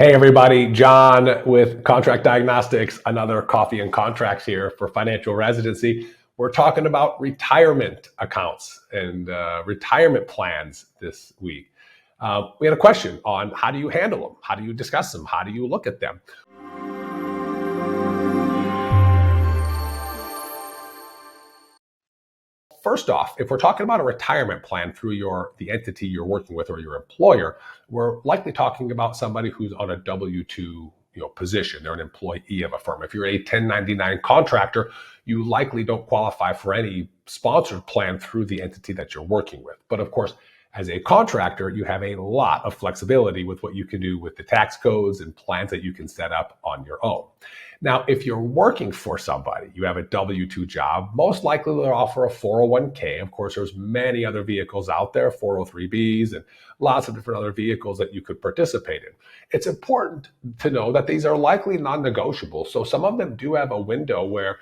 Hey everybody, John with Contract Diagnostics, another coffee and contracts here for financial residency. We're talking about retirement accounts and retirement plans this week. We had a question on how do you handle them? How do you discuss them? How do you look at them? First off, if we're talking about a retirement plan through the entity you're working with or your employer, we're likely talking about somebody who's on a W-2 position. They're an employee of a firm. If you're a 1099 contractor, you likely don't qualify for any sponsored plan through the entity that you're working with. But of course, as a contractor, you have a lot of flexibility with what you can do with the tax codes and plans that you can set up on your own. Now, if you're working for somebody, you have a W-2 job, most likely they'll offer a 401k. Of course, there's many other vehicles out there, 403bs, and lots of different other vehicles that you could participate in. It's important to know that these are likely non-negotiable. So some of them do have a window where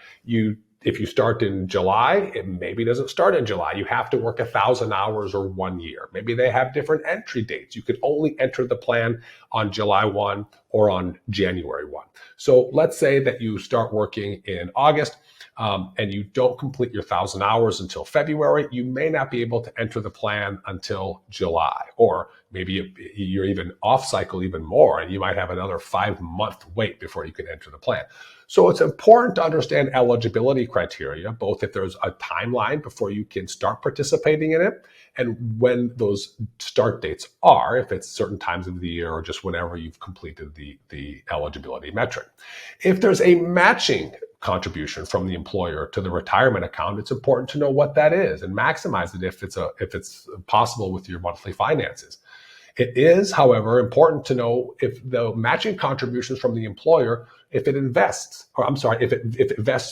if you start in July, it maybe doesn't start in July. You have to work 1,000 hours or 1 year. Maybe they have different entry dates. You could only enter the plan on July 1 or on January 1. So let's say that you start working in August and you don't complete your 1,000 hours until February. You may not be able to enter the plan until July, or maybe you're even off cycle even more, and you might have another 5-month wait before you can enter the plan. So it's important to understand eligibility criteria, both if there's a timeline before you can start participating in it and when those start dates are, if it's certain times of the year or just whenever you've completed the eligibility metric. If there's a matching contribution from the employer to the retirement account, it's important to know what that is and maximize it if it's possible with your monthly finances. It is, however, important to know if the matching contributions from the employer, if it invests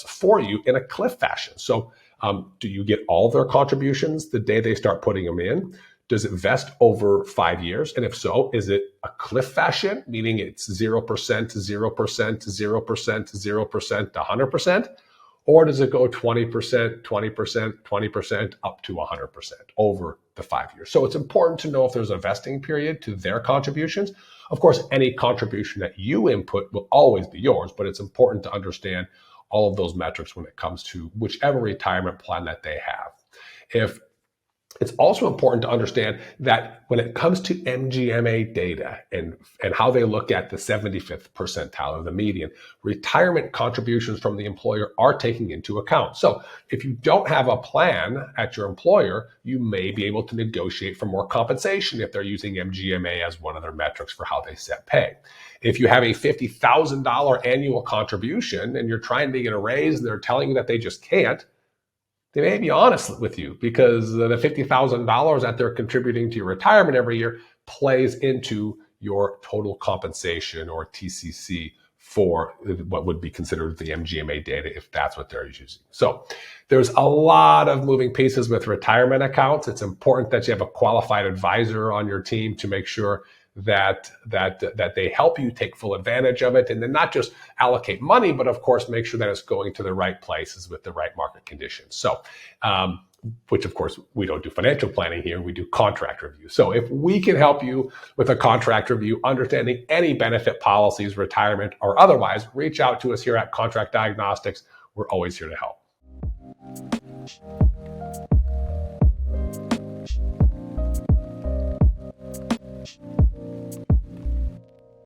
for you in a cliff fashion. So do you get all their contributions the day they start putting them in? Does it vest over 5 years? And if so, is it a cliff fashion, meaning it's 0%, 0%, 0%, 0%, 100%? Or does it go 20%, 20%, 20% up to 100% over the 5 years? So it's important to know if there's a vesting period to their contributions. Of course, any contribution that you input will always be yours, but it's important to understand all of those metrics when it comes to whichever retirement plan that they have. It's also important to understand that when it comes to MGMA data and how they look at the 75th percentile or the median, retirement contributions from the employer are taken into account. So if you don't have a plan at your employer, you may be able to negotiate for more compensation if they're using MGMA as one of their metrics for how they set pay. If you have a $50,000 annual contribution and you're trying to get a raise and they're telling you that they just can't, they may be honest with you because the $50,000 that they're contributing to your retirement every year plays into your total compensation or TCC for what would be considered the MGMA data if that's what they're using. So there's a lot of moving pieces with retirement accounts. It's important that you have a qualified advisor on your team to make sure that they help you take full advantage of it, and then not just allocate money, but of course make sure that it's going to the right places with the right market conditions. So, which of course we don't do financial planning here, we do contract review. So if we can help you with a contract review, understanding any benefit policies, retirement or otherwise, reach out to us here at Contract Diagnostics. We're always here to help.